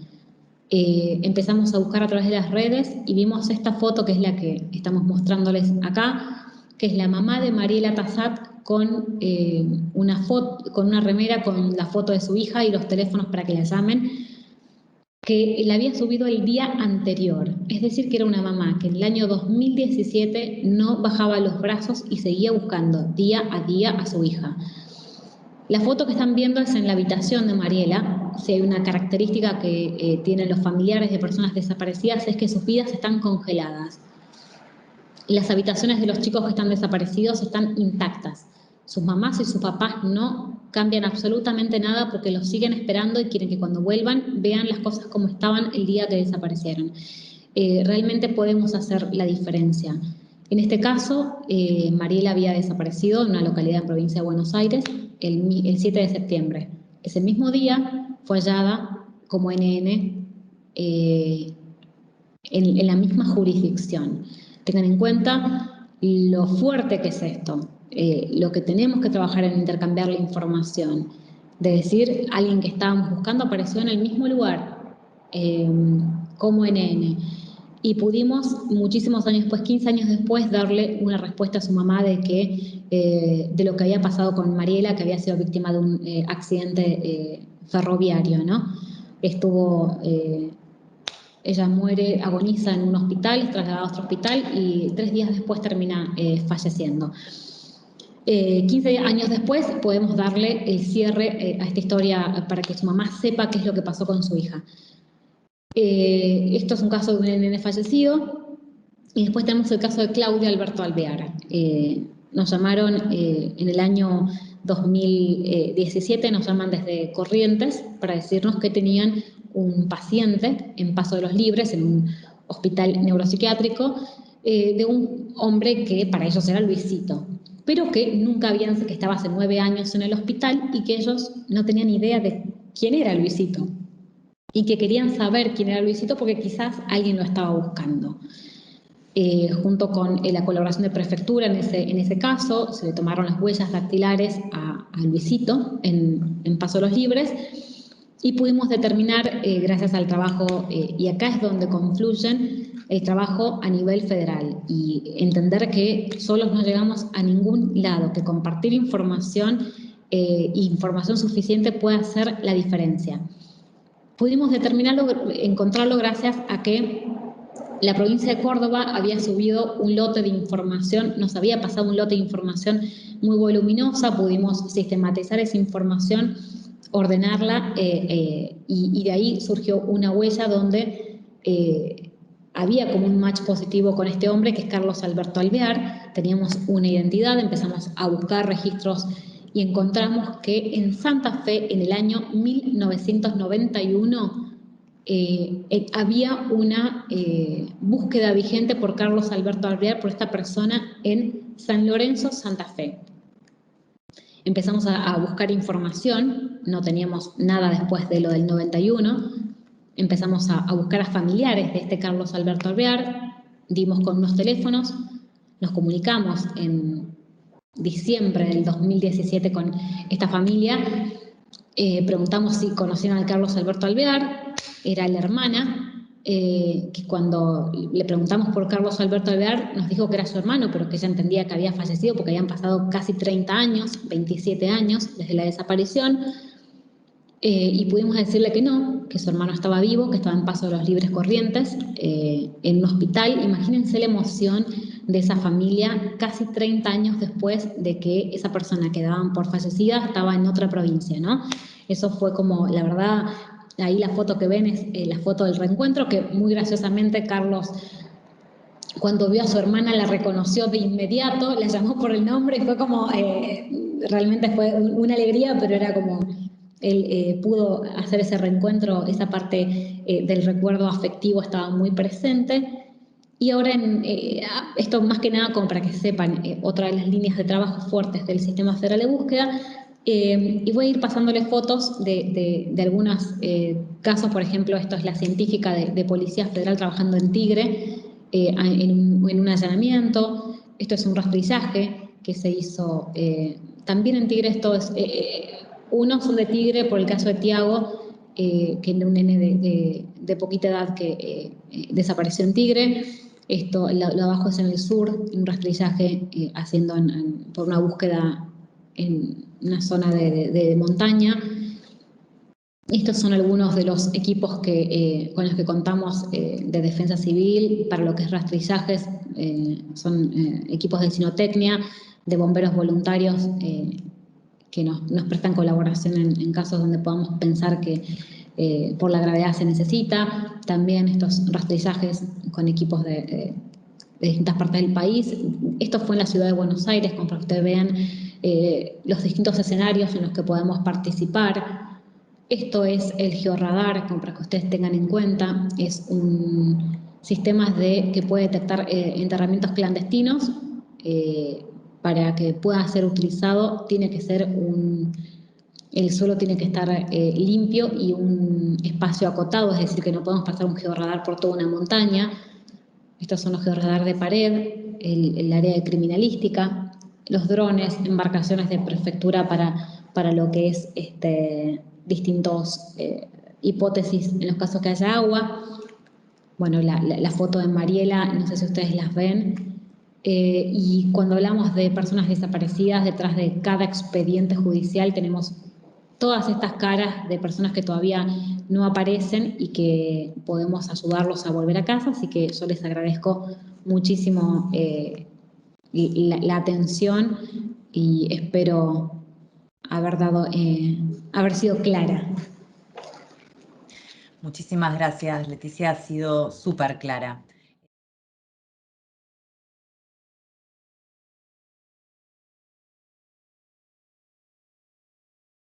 Empezamos a buscar a través de las redes y vimos esta foto que es la que estamos mostrándoles acá, que es la mamá de Mariela Tassat con una remera con la foto de su hija y los teléfonos para que la llamen, que la había subido el día anterior. Es decir, que era una mamá que en el año 2017 no bajaba los brazos y seguía buscando día a día a su hija. La foto que están viendo es en la habitación de Mariela. Si hay una característica que tienen los familiares de personas desaparecidas es que sus vidas están congeladas. Las habitaciones de los chicos que están desaparecidos están intactas. Sus mamás y sus papás no cambian absolutamente nada porque los siguen esperando y quieren que cuando vuelvan vean las cosas como estaban el día que desaparecieron. Realmente podemos hacer la diferencia. En este caso, Mariela había desaparecido en una localidad en provincia de Buenos Aires el 7 de septiembre. Ese mismo día fue hallada como NN en la misma jurisdicción. Tengan en cuenta lo fuerte que es esto, lo que tenemos que trabajar en intercambiar la información, de decir, alguien que estábamos buscando apareció en el mismo lugar como NN. Y pudimos, muchísimos años después, 15 años después, darle una respuesta a su mamá de lo que había pasado con Mariela, que había sido víctima de un accidente ferroviario, ¿no? Ella muere, agoniza en un hospital, es trasladada a otro hospital y 3 días después termina falleciendo. 15 años después podemos darle el cierre a esta historia para que su mamá sepa qué es lo que pasó con su hija. Esto es un caso de un nene fallecido. Y después tenemos el caso de Claudia Alberto Alvear. Nos llamaron en el año 2017, nos llaman desde Corrientes para decirnos que tenían un paciente en Paso de los Libres, en un hospital neuropsiquiátrico, de un hombre que para ellos era Luisito, pero que nunca habían, que estaba hace 9 años en el hospital y que ellos no tenían idea de quién era Luisito y que querían saber quién era Luisito porque quizás alguien lo estaba buscando. Junto con la colaboración de prefectura en ese caso, se le tomaron las huellas dactilares a Luisito en Paso de los Libres y pudimos determinar, gracias al trabajo, y acá es donde confluyen el trabajo a nivel federal y entender que solos no llegamos a ningún lado, que compartir información información suficiente puede hacer la diferencia. Pudimos encontrarlo gracias a que la provincia de Córdoba había subido un lote de información, nos había pasado un lote de información muy voluminosa, pudimos sistematizar esa información, ordenarla y de ahí surgió una huella donde había como un match positivo con este hombre que es Carlos Alberto Alvear. Teníamos una identidad, empezamos a buscar registros y encontramos que en Santa Fe en el año 1991 había una búsqueda vigente por Carlos Alberto Alvear, por esta persona en San Lorenzo, Santa Fe. Empezamos a buscar información, no teníamos nada después de lo del 91, empezamos a buscar a familiares de este Carlos Alberto Alvear, dimos con unos teléfonos, nos comunicamos en diciembre del 2017 con esta familia, preguntamos si conocían al Carlos Alberto Alvear, era la hermana, que cuando le preguntamos por Carlos Alberto Alvear nos dijo que era su hermano, pero que ella entendía que había fallecido porque habían pasado casi 30 años, 27 años desde la desaparición, y pudimos decirle que no, que su hermano estaba vivo, que estaba en Paso de los Libres Corrientes, en un hospital. Imagínense la emoción de esa familia casi 30 años después de que esa persona que daban por fallecida estaba en otra provincia, ¿no? Eso fue como, la verdad, ahí la foto que ven es la foto del reencuentro, que muy graciosamente Carlos, cuando vio a su hermana, la reconoció de inmediato, la llamó por el nombre y fue como, realmente fue una alegría, pero era como, él pudo hacer ese reencuentro, esa parte del recuerdo afectivo estaba muy presente. Y ahora, esto más que nada como para que sepan, otra de las líneas de trabajo fuertes del Sistema Federal de Búsqueda, y voy a ir pasándole fotos de algunos casos. Por ejemplo, esto es la científica de Policía Federal trabajando en Tigre, en un allanamiento. Esto es un rastrillaje que se hizo también en Tigre. Esto es, unos son de Tigre por el caso de Tiago, que es un nene de poquita edad que desapareció en Tigre. Esto, lo abajo es en el sur, un rastrillaje haciendo por una búsqueda en una zona de montaña. Estos son algunos de los equipos con los que contamos de defensa civil para lo que es rastrillajes. Son equipos de cinotecnia, de bomberos voluntarios que nos prestan colaboración en casos donde podamos pensar que por la gravedad se necesita. También estos rastrillajes con equipos de distintas partes del país. Esto fue en la ciudad de Buenos Aires, como para que ustedes vean los distintos escenarios en los que podemos participar. Esto es el georradar, como para que ustedes tengan en cuenta. Es un sistema que puede detectar enterramientos clandestinos. Para que pueda ser utilizado tiene que ser el suelo tiene que estar limpio y un espacio acotado, es decir, que no podemos pasar un georradar por toda una montaña. Estos son los georradar de pared, el área de criminalística, los drones, embarcaciones de prefectura para lo que es distintos hipótesis en los casos que haya agua. Bueno, la foto de Mariela, no sé si ustedes las ven. Y cuando hablamos de personas desaparecidas, detrás de cada expediente judicial tenemos todas estas caras de personas que todavía no aparecen y que podemos ayudarlos a volver a casa. Así que yo les agradezco muchísimo la atención y espero haber sido clara. Muchísimas gracias, Leticia, ha sido súper clara.